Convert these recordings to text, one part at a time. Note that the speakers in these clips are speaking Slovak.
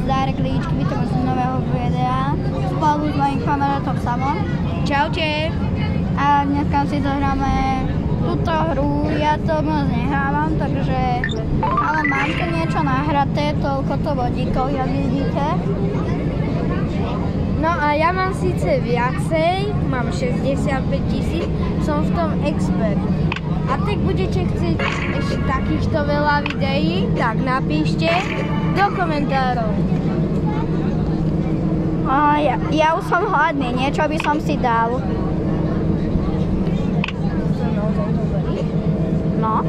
Darek Líčky, vítam z nového videa spolu s mojím kamarátom Samom. Čaute. A dneska si zahráme túto hru, ja to moc nehrávam, ale mám tu niečo nahraté, toľko to vodíkov, jak vidíte. No a ja mám síce viacej, mám 65 000, som v tom expert. A tak budete chcieť ešte takýchto veľa videí, tak napíšte do komentárov. Ja už som hladný, niečo by som si dal. No.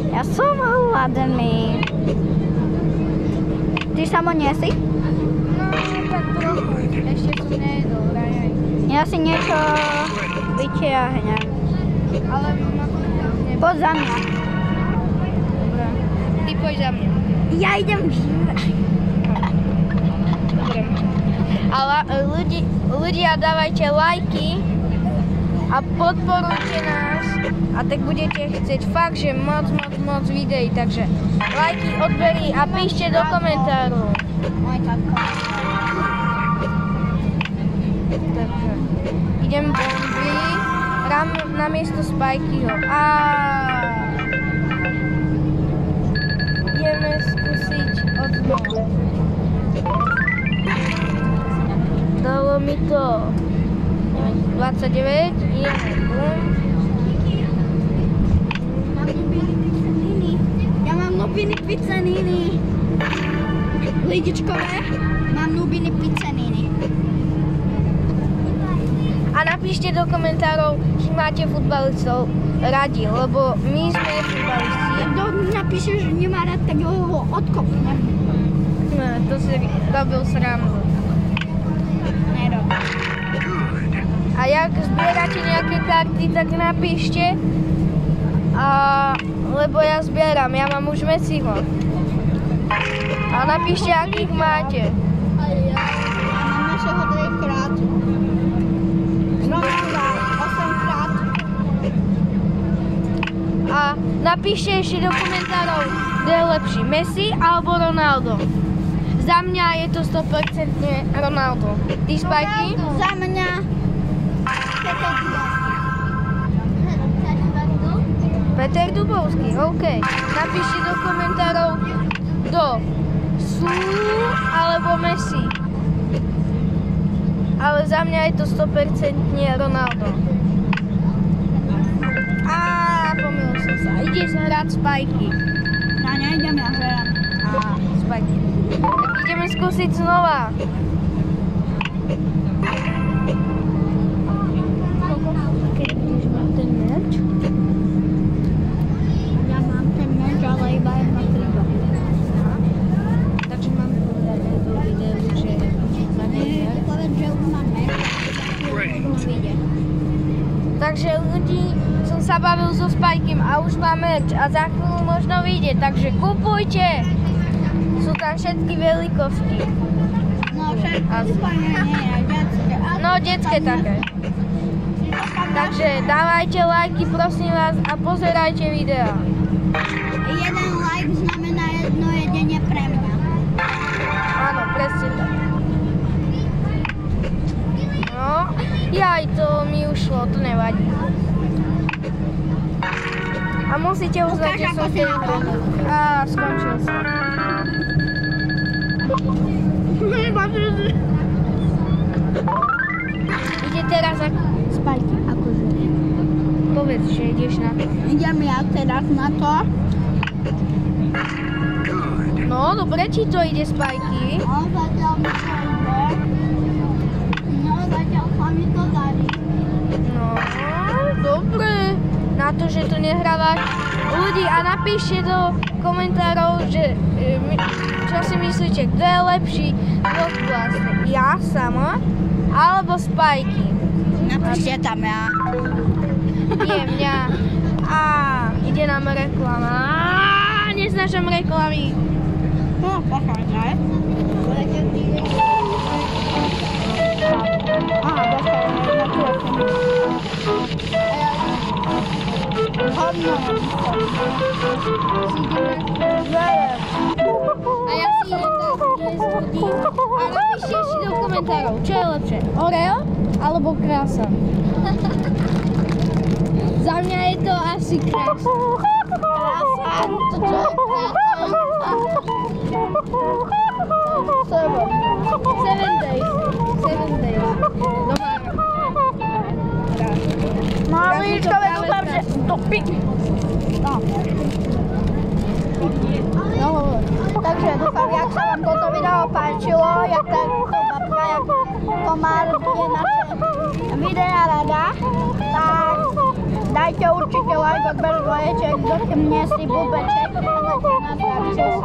Ja som hladný. Ty Samo nie si? No, tak trochu. Ešte som nejedol, rajaj. Ja si niečo vytiahnem. Ale na to ne... Poď za mňa. Dobre. Ty poď za mňa. Ja idem. Dobre. Ale ľudia dávajte lajky a podporujte nás. A tak budete chcieť fakt, že moc videí. Takže lajky, odbery a píšte do komentárov. Môj tatko. Takže idem bomby. Hrám na miesto Spikeyho. Ideme skúsiť odznova. Dalo mi to 29. Ideme bum. Ja mám nubiny pizzaniny. Lidičkové, mám nubiny pizzaniny. A napíšte do komentárov, či máte futbalistov radi, lebo my sme futbalisti. Kto napíše, že nemá rád, tak ho odkopnem. No, to si robil srandu. Nerob. A jak zbierate nejaké karty, tak napíšte. Lebo ja zbieram, ja mám už Messiho. A napíšte, akých máte. Ja mám Messiho 2-krát. Ronalda 8-krát. A napíšte ešte do komentárov, kto je lepší, Messi alebo Ronaldo. Za mňa je to 100% Ronaldo. Ty, Spikey? Za mňa Peter Dubovský, OK. Napíšte do komentárov, kto sú alebo Messi. Ale za mňa je to 100% Ronaldo. Pomýlil som sa. Ideš hrať Spikey. Ja nejdem, ja hrám. Spikey. Tak ideme skúsiť znova. Keď budeš mať ten merch? Ja mám ten merch, ale iba jedna triba. Takže mám povedať do videu, že má ten merch. Povedz, že už mám merch. Takže ľudí som sa bavil so Spikeym a už má merch a za chvíľu možno vyjde, takže kupujte! Sú tam všetky veľkosti. No všetko úplne nie, detské. No detské také. Takže dávajte lajky, prosím vás, a pozerajte videá. Jeden like znamená jedno jedenie pre mňa. Áno, presne tak. No, jaj, to mi ušlo, to nevadí. A musíte uznať, že som tej hry. Skončil som. Ide teraz Spikey, akože. Povedz, že ideš na to. Idem ja teraz na to. No, dobre, ti to ide, Spikey. No, zatiaľ mi to ide. No, zatiaľ sa mi to darí. No, dobre. Na to, že to nehrávaš ľudí a napíšte do komentárov, že čo si myslíte, kto je lepší, kto vlastne ja sama alebo Spikey. Napíšte tam ja. Nie, mňa. Ide nám reklama. Neznášam reklamy. No, pochádzaj. Hovno. A ja si idem komentárov, čo je lepšie, Oreo alebo krása? Za mňa je to asi krása. Krása, to čo je krása? 7 days. Doma. No a Lidičkové dúfam, že to No, takže dúfam, jak sa vám toto video páčilo, jak táto babka, jak Komár je naše videa rada, tak dajte určite like, odber dvoječek, kto mne si bubeček a dajte nás